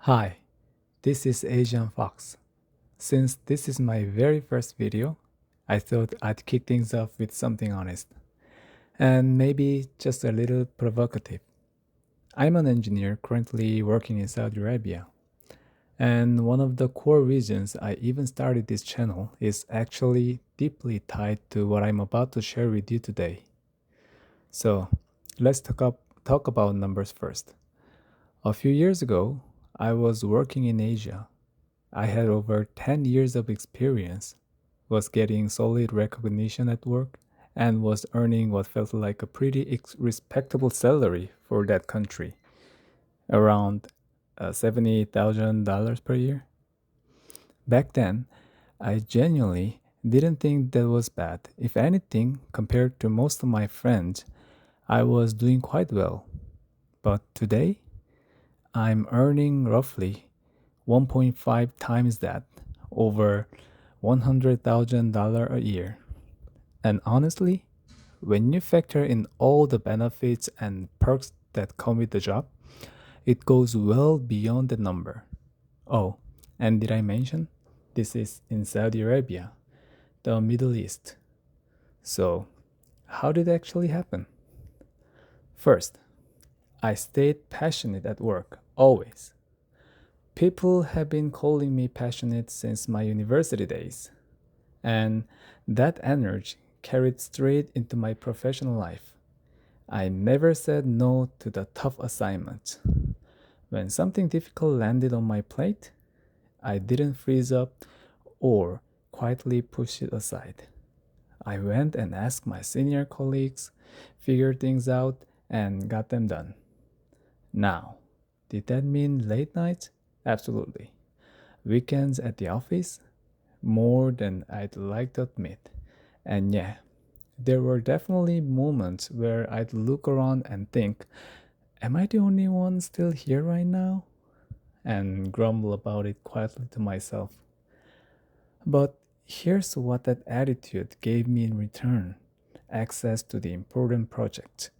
Hi, this is Asian Fox. Since this is my very first video, I thought I'd kick things off with something honest and maybe just a little provocative. I'm an engineer currently working in Saudi Arabia, and one of the core reasons I even started this channel is actually deeply tied to what I'm about to share with you today. So, let's talk about numbers first. A few years ago, I was working in Asia. I had over 10 years of experience, was getting solid recognition at work, and was earning what felt like a pretty respectable salary for that country, around $70,000 per year. Back then, I genuinely didn't think that was bad. If anything, compared to most of my friends, I was doing quite well. But today, I'm earning roughly 1.5 times that, over $100,000 a year. And honestly, when you factor in all the benefits and perks that come with the job, it goes well beyond the number. Oh, and did I mention? This is in Saudi Arabia, the Middle East. So, how did it actually happen? First, I stayed passionate at work, always. People have been calling me passionate since my university days, and that energy carried straight into my professional life. I never said no to the tough assignments. When something difficult landed on my plate, I didn't freeze up or quietly push it aside. I went and asked my senior colleagues, figured things out, and got them done. Now, did that mean late nights? Absolutely. Weekends at the office? More than I'd like to admit. And yeah, there were definitely moments where I'd look around and think, am I the only one still here right now? And grumble about it quietly to myself. But here's what that attitude gave me in return: access to the important projects,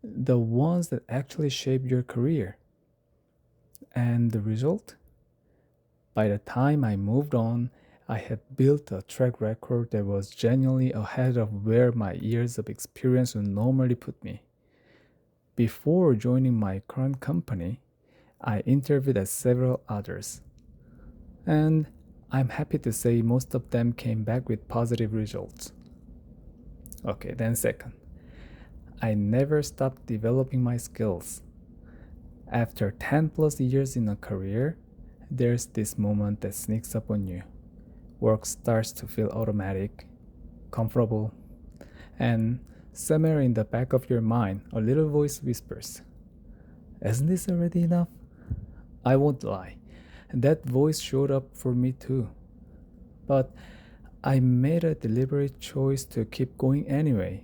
the ones that actually shape your career. And the result? By the time I moved on, I had built a track record that was genuinely ahead of where my years of experience would normally put me. Before joining my current company, I interviewed at several others, and I'm happy to say most of them came back with positive results. Okay, then, second, I never stopped developing my skills. After 10 plus years in a career, there's this moment that sneaks up on you. Work starts to feel automatic, comfortable, and somewhere in the back of your mind, a little voice whispers, isn't this already enough? I won't lie, that voice showed up for me too. But I made a deliberate choice to keep going anyway.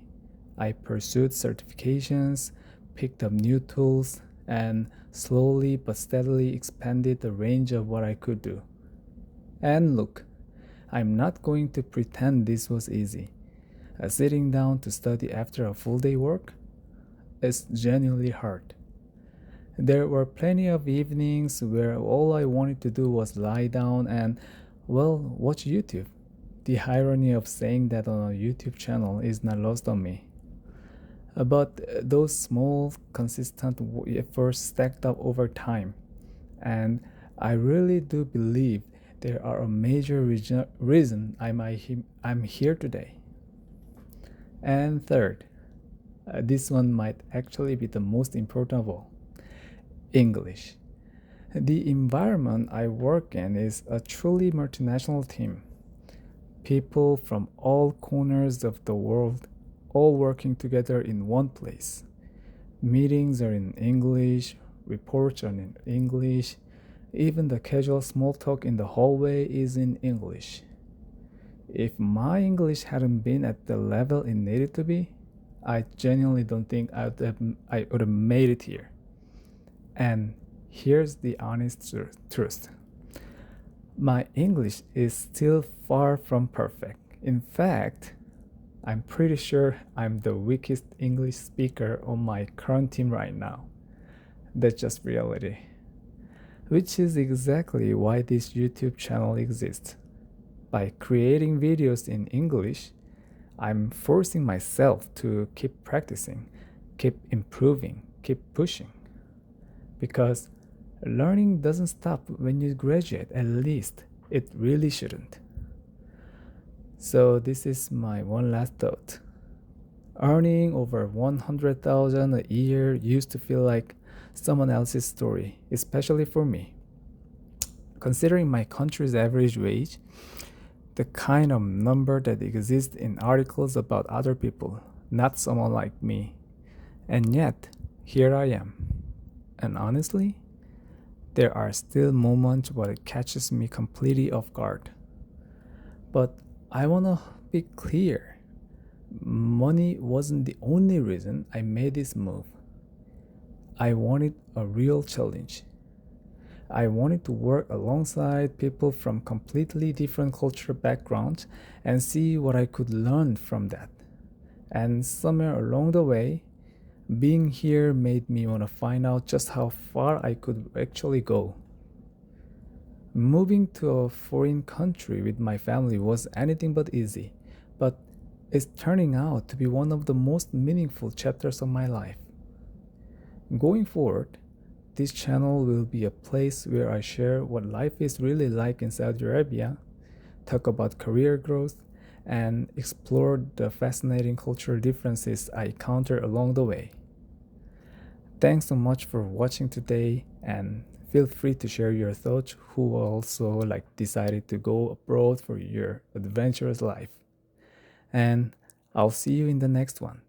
I pursued certifications, picked up new tools, and slowly but steadily expanded the range of what I could do. And look, I'm not going to pretend this was easy. Sitting down to study after a full day work is genuinely hard. There were plenty of evenings where all I wanted to do was lie down and, well, watch YouTube. The irony of saying that on a YouTube channel is not lost on me. But those small, consistent efforts stacked up over time, and I really do believe they are a major reason I'm here today. And third, this one might actually be the most important of all: English. The environment I work in is a truly multinational team. People from all corners of the world, all working together in one place. Meetings are in English, reports are in English, even the casual small talk in the hallway is in English. If my English hadn't been at the level it needed to be, I genuinely don't think I would have made it here. And here's the honest truth: my English is still far from perfect. In fact, I'm pretty sure I'm the weakest English speaker on my current team right now. That's just reality. which is exactly why this YouTube channel exists. By creating videos in English, I'm forcing myself to keep practicing, keep improving, keep pushing. Because learning doesn't stop when you graduate, at least it really shouldn't. So, this is my one last thought. Earning over 100,000 a year used to feel like someone else's story, especially for me. Considering my country's average wage, the kind of number that exists in articles about other people, not someone like me. And yet, here I am. And honestly, there are still moments where it catches me completely off guard. But I wanna be clear, money wasn't the only reason I made this move. I wanted a real challenge. I wanted to work alongside people from completely different cultural backgrounds and see what I could learn from that. And somewhere along the way, being here made me want to find out just how far I could actually go. Moving to a foreign country with my family was anything but easy, but it's turning out to be one of the most meaningful chapters of my life. Going forward, this channel will be a place where I share what life is really like in Saudi Arabia, talk about career growth, and explore the fascinating cultural differences I encounter along the way. Thanks so much for watching today, and feel free to share your thoughts who also decided to go abroad for your adventurous life. And I'll see you in the next one.